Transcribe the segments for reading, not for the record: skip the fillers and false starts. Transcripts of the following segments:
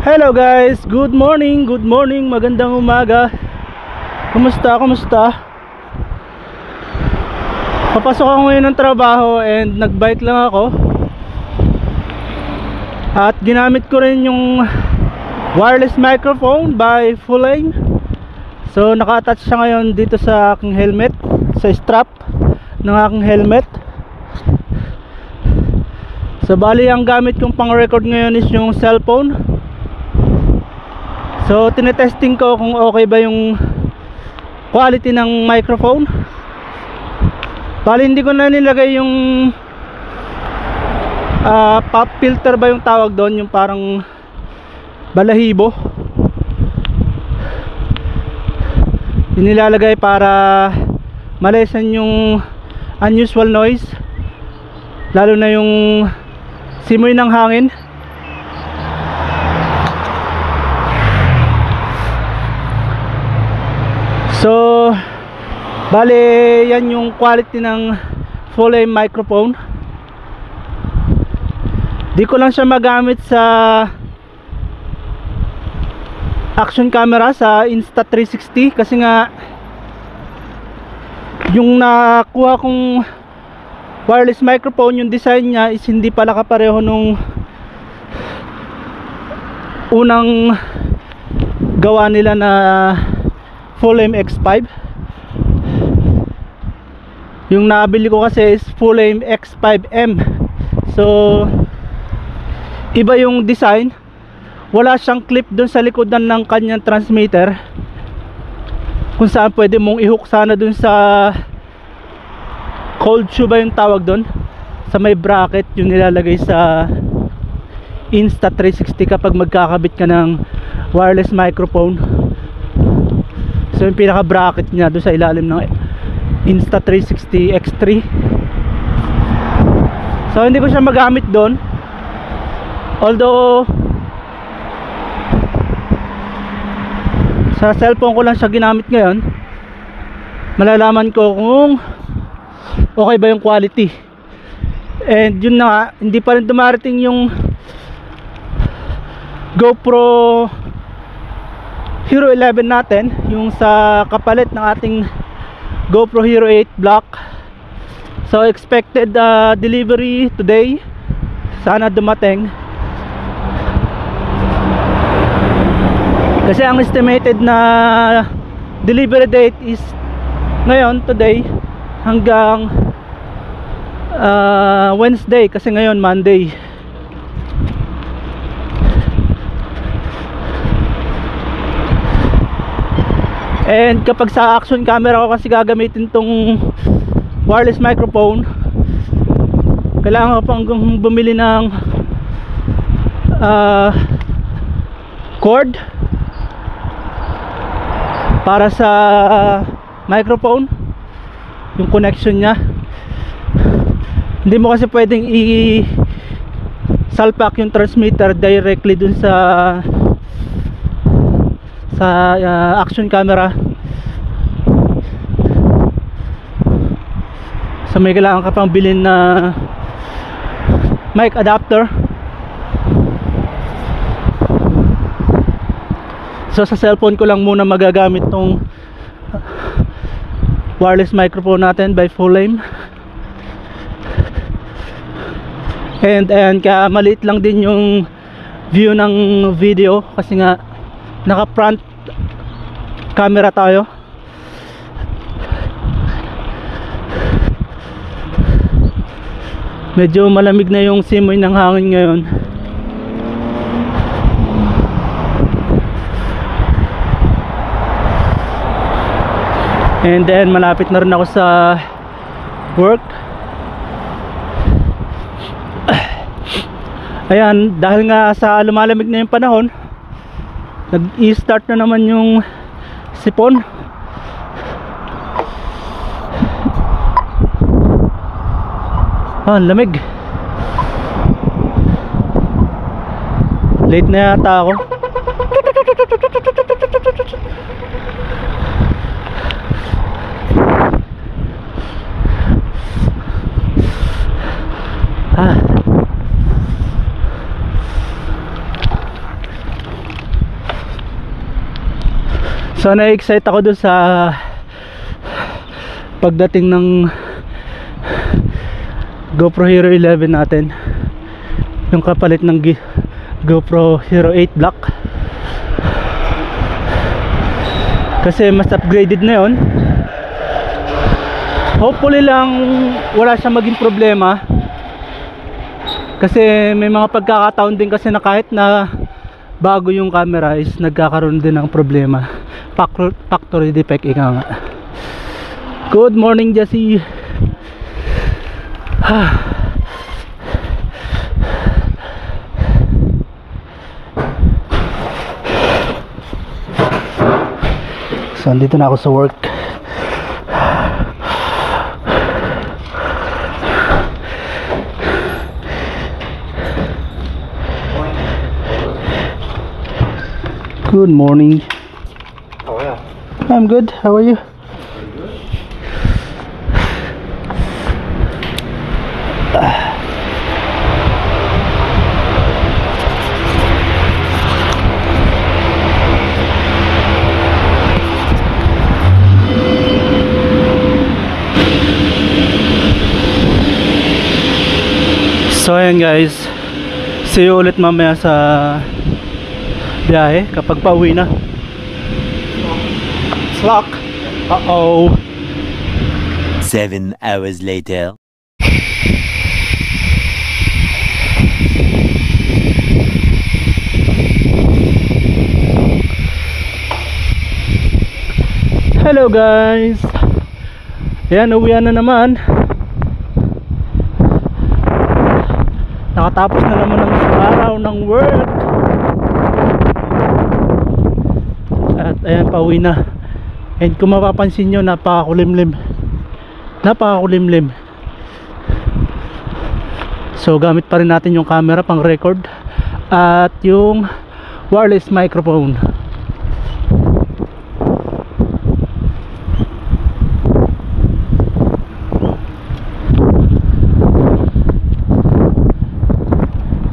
Hello guys, good morning, magandang umaga. Kumusta? Papasok ako ngayon ng trabaho and nagbike lang ako. At ginamit ko rin yung wireless microphone by Full Aim. So naka-attach siya ngayon dito sa aking helmet, sa strap ng aking helmet. So bali ang gamit kong pang record ngayon is yung cellphone. So tinetesting ko kung okay ba yung quality ng microphone. Bali hindi ko na nilagay yung pop filter ba yung tawag doon, yung parang balahibo. Yung nilalagay para malesen yung unusual noise, lalo na yung simoy ng hangin. So bale yan yung quality ng Full Aim microphone. Di ko lang siya magamit sa action camera, sa Insta360, kasi nga yung nakuha kong wireless microphone, yung design niya is hindi pala kapareho nung unang gawa nila na Full Aim X5. Yung nabili ko kasi is Full Aim X5M. So iba yung design. Wala siyang clip dun sa likodan ng kanyang transmitter, kung saan pwede mong i-hook sana dun sa cold shoe ba yung tawag dun, sa may bracket yung nilalagay sa Insta360 kapag magkakabit ka ng wireless microphone. So yung pinaka bracket niya dun sa ilalim ng Insta360 X3. So hindi ko siya magamit doon, although sa cellphone ko lang siya ginamit ngayon. Malalaman ko kung okay ba yung quality. And yun na nga, hindi pa rin dumarating yung GoPro Hero 11 natin, yung sa kapalit ng ating GoPro Hero 8 Black. So expected delivery today, sana dumating. Kasi ang estimated na delivery date is ngayon, today, hanggang Wednesday, kasi ngayon Monday. And kapag sa action camera ko kasi gagamitin tong wireless microphone, kailangan ko pang bumili ng cord para sa microphone, yung connection nya. Hindi mo kasi pwedeng i-salpak yung transmitter directly dun sa action camera. So may kailangan ka pang bilhin na mic adapter. So sa cellphone ko lang muna magagamit tong wireless microphone natin by Full Aim. And kaya maliit lang din yung view ng video kasi nga naka front camera tayo. Medyo malamig na yung simoy ng hangin ngayon. And then malapit na rin ako sa work. Ayan, dahil nga sa lumalamig na yung panahon, nag-i-start na naman yung sipon. Lamig. Late na yata ako. So na-excite ako doon sa pagdating ng GoPro Hero 11 natin, yung kapalit ng GoPro Hero 8 Black, kasi mas upgraded na yun. Hopefully lang wala siya maging problema, kasi may mga pagkakataon din kasi na kahit na bago yung camera is nagkakaroon din ng problema, factory defect, ika nga. Good morning, Jessie. So andito na ako sa work. Good morning. How are you? I'm good. How are you? So ayan guys, see you ulit mamaya sa biyahe kapag pauwi na. Slack. Uh-oh. 7 hours later. Hello guys. Ayan, uwian na naman. Nakatapos na naman ang isang araw ng work. At ayan, pauwi na. And kung mapapansin nyo, napakakulimlim. Napakakulimlim. So gamit pa rin natin yung camera pang record at yung wireless microphone.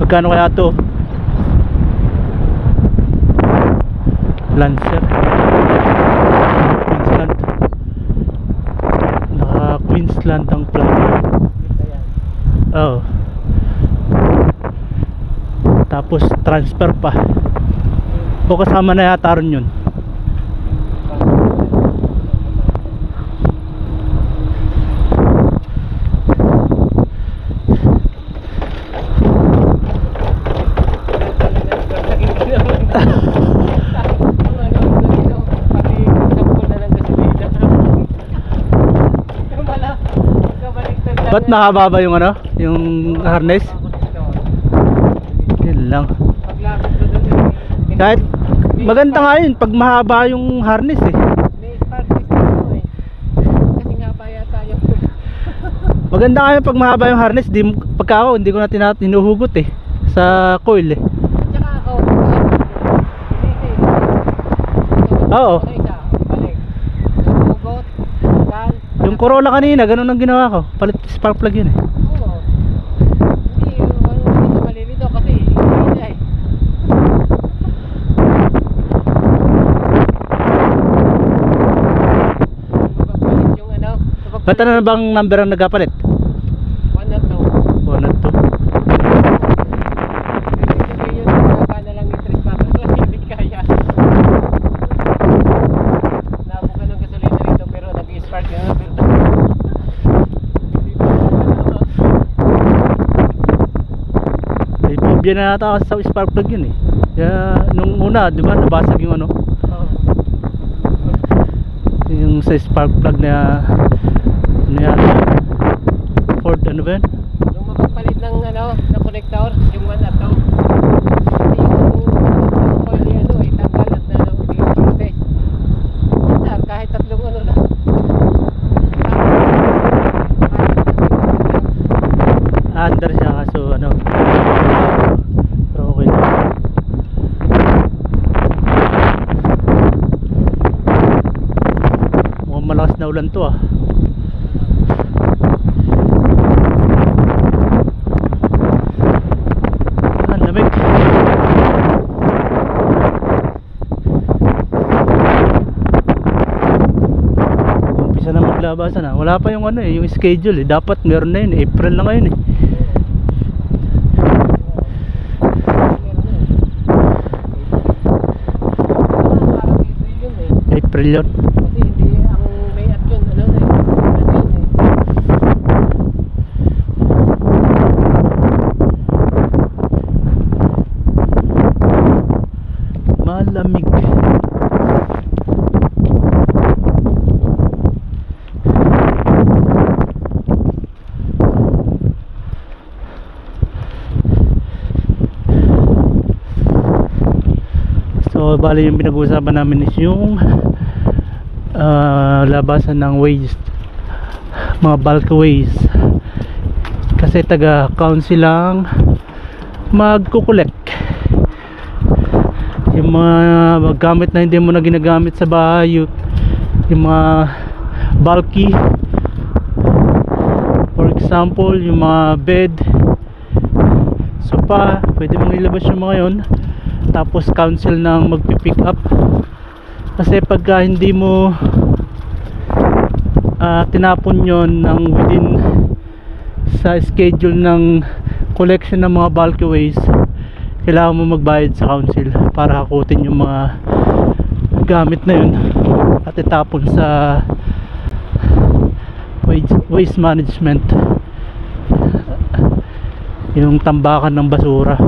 Magkano kaya to? Lancer Queensland. Naka Queensland ang plug. Oh. Tapos transfer pa. O kasama na yata rin yun. Ba't nakababa yung ano? Yung harness? Yun lang. Kahit maganda nga yun pag mahaba yung harness eh. Maganda nga yun pag mahaba yung harness. Pagka ako hindi ko na tinuhugot eh sa coil eh. Oo. Yung Corolla kanina, ganun ang ginawa ko. Palit spark plug yun eh. Oo. Hindi malilito kasi isa eh. Magpapalit yung ano. Ba't ano na bang number ang nagkapalit? 1 at 2. 1 at 2. Yun, nagkaka na lang yung 3 pack. Hindi kaya. Nabuka ng gasolina rito pero nag-spark yun. Ibobya na nata kasi sa spark plug yun eh. Kaya nung una, di ba, nabasag yung ano? Yung sa spark plug na ano yata? Ford ano ba yun? Nung magpapalit ng ano, na connector, yung 1 at 2. Yung coil ni ano ay tanggal at na ano, i-test. Kahit tatlong ano na. Under siya kaso ano, pero okay na. Mukhang malakas na ulan to ah. Ang lamig. lalabasan na. Wala pa yung ano eh, yung schedule eh. Dapat meron na yun, April na ngayon eh. April yun. Kasi hindi ang May at June, ano na eh. Malamig. So bali yung pinag-uusapan namin is yung labasan ng waste, mga bulk waste, kasi taga council lang magkukolek yung mga gamit na hindi mo na ginagamit sa bahay, yung mga bulky, for example yung mga bed, sofa, pwede mong ilabas yung mga yun, tapos council nang magpipick up. Kasi pagka hindi mo tinapon yon ng within sa schedule ng collection ng mga bulky waste, kailangan mo magbayad sa council para hakutin yung mga gamit na yun at itapon sa waste management, yung tambakan ng basura.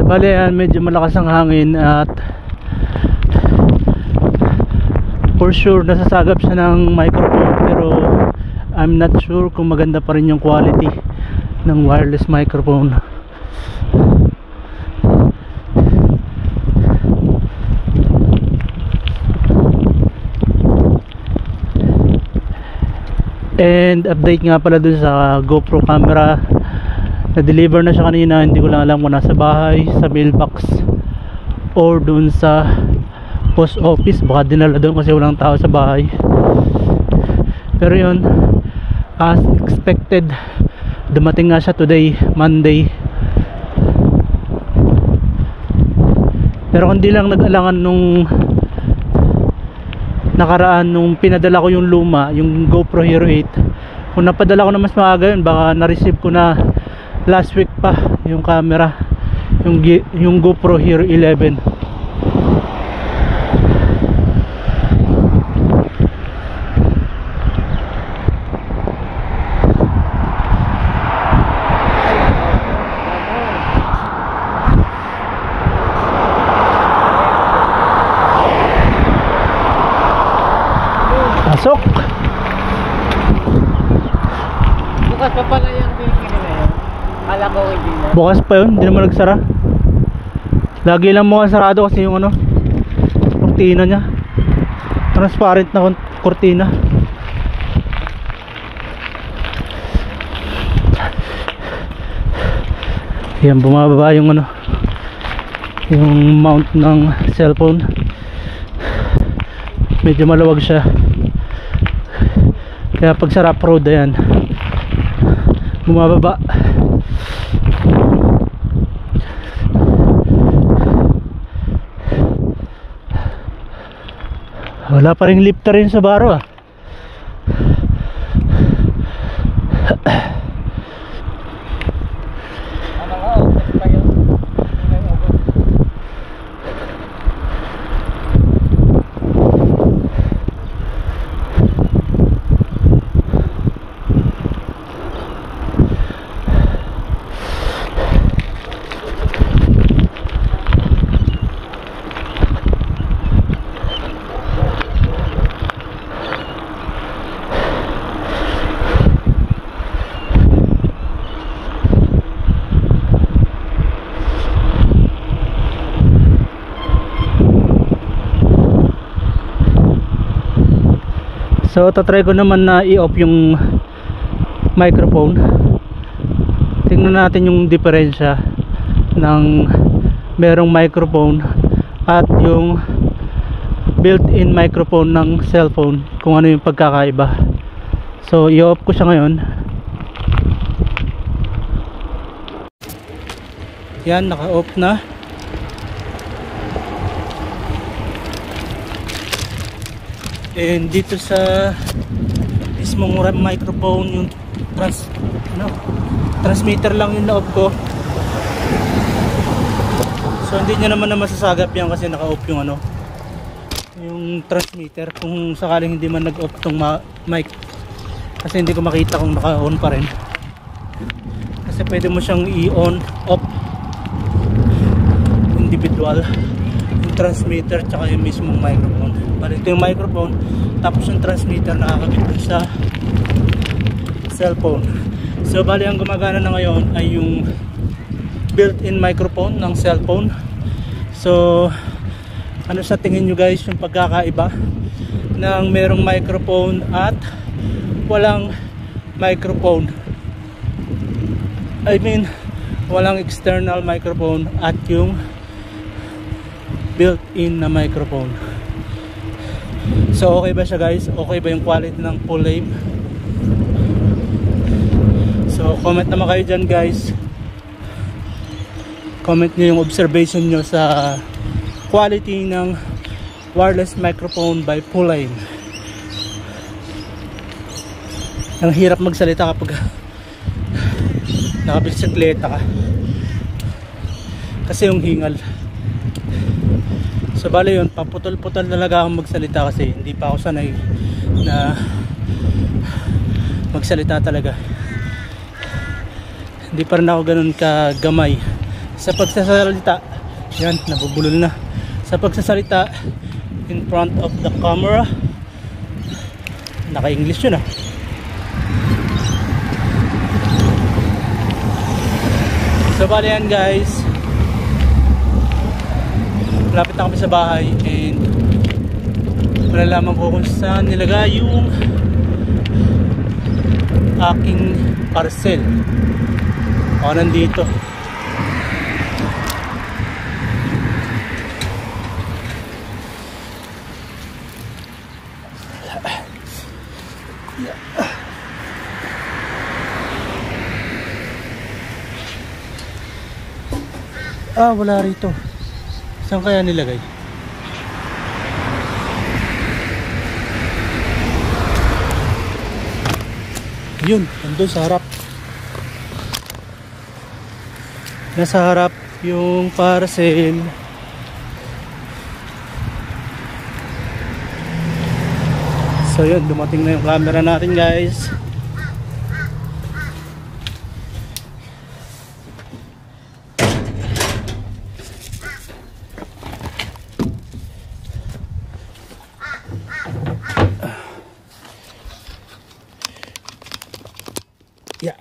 Bale yan, medyo malakas ang hangin at for sure nasasagap siya ng microphone, pero I'm not sure kung maganda pa rin yung quality ng wireless microphone. And update nga pala dun sa GoPro camera, na-deliver na siya kanina. Hindi ko lang alam kung nasa bahay, sa mailbox, or dun sa post office. Baka dinala doon kasi walang tao sa bahay. Pero yun, as expected, dumating nga siya today, Monday. Pero kundi lang nag-alangan nung nakaraan, nung pinadala ko yung luma, yung GoPro Hero 8. Kung napadala ko na mas maaga yun, baka na-receive ko na last week pa yung camera, yung GoPro Hero 11. Pasok. Bukas pa pala yung tingin na yun. Kala ko hindi na. Bukas pa yun, hindi naman nagsara. Lagi lang mukhang sarado kasi yung ano, kurtina niya, transparent na kurtina. Yan, bumababa yung ano, yung mount ng cellphone. Medyo maluwag siya, kaya pag sa rough road, ayan, bumababa. Wala pa ring lifter rin sa baro ah. Ano nga, ulit pa yun. So tatry ko naman na i-off yung microphone. Tingnan natin yung diferensya ng merong microphone at yung built-in microphone ng cellphone, kung ano yung pagkakaiba. So i-off ko siya ngayon. Yan, naka-off na. And dito sa mismong microphone, yung transmitter lang yung na-off ko. So hindi nyo naman na masasagap yan kasi naka-off yung yung transmitter, kung sakaling hindi man nag-off tong mic, kasi hindi ko makita kung naka-on pa rin. Kasi pwede mo siyang i-on, off individual, yung transmitter tsaka yung mismong microphone. Bali ito yung microphone, tapos yung transmitter nakakabit dun sa cellphone. So bali ang gumagana na ngayon ay yung built-in microphone ng cellphone. So ano sa tingin nyo guys yung pagkakaiba ng merong microphone at walang microphone? I mean walang external microphone at yung built-in na microphone. So okay ba siya guys? Okay ba yung quality ng Pulame? So comment naman kayo dyan guys. Comment nyo yung observation nyo sa quality ng wireless microphone by Pulame. Ang hirap magsalita kapag nakabisikleta ka kasi yung hingal. So bale yun, paputol-putol talaga akong magsalita kasi hindi pa ako sanay na magsalita talaga. Hindi pa rin ako ganun kagamay sa pagsasalita. Yan, nabubulol na sa pagsasalita in front of the camera. Naka-English yun So bale yan guys, malapit na kami sa bahay and malalaman ko kung saan nilagay yung aking parcel. Ako nandito. Wala rito. Saan kaya nilagay? Yun, nandun sa harap. Nasa harap yung parcel. So yun, dumating na yung camera natin guys. Yeah.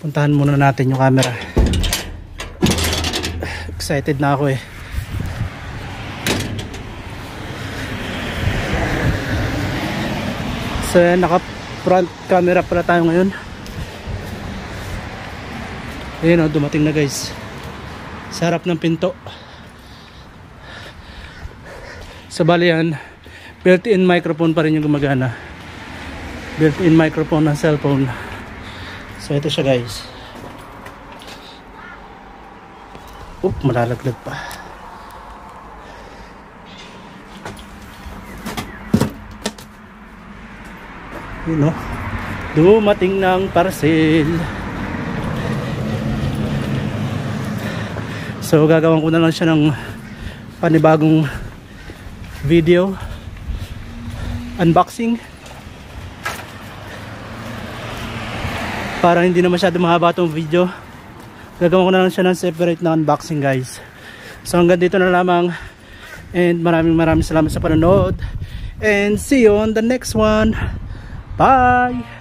Puntahan muna natin yung camera. Excited na ako eh. So naka front camera pala tayo ngayon. Ayun dumating na guys. Sa harap ng pinto. So bali yan, built-in microphone pa rin yung gumagana. Built-in microphone ng cellphone. So ito siya guys. Malalaglag pa. Yun dumating ng parcel. So gagawin ko na lang siya ng panibagong video unboxing para hindi na masyado mahaba itong video. Gagawin ko na lang siya ng separate na unboxing guys. So hanggang dito na lamang and maraming salamat sa panonood and see you on the next one. Bye!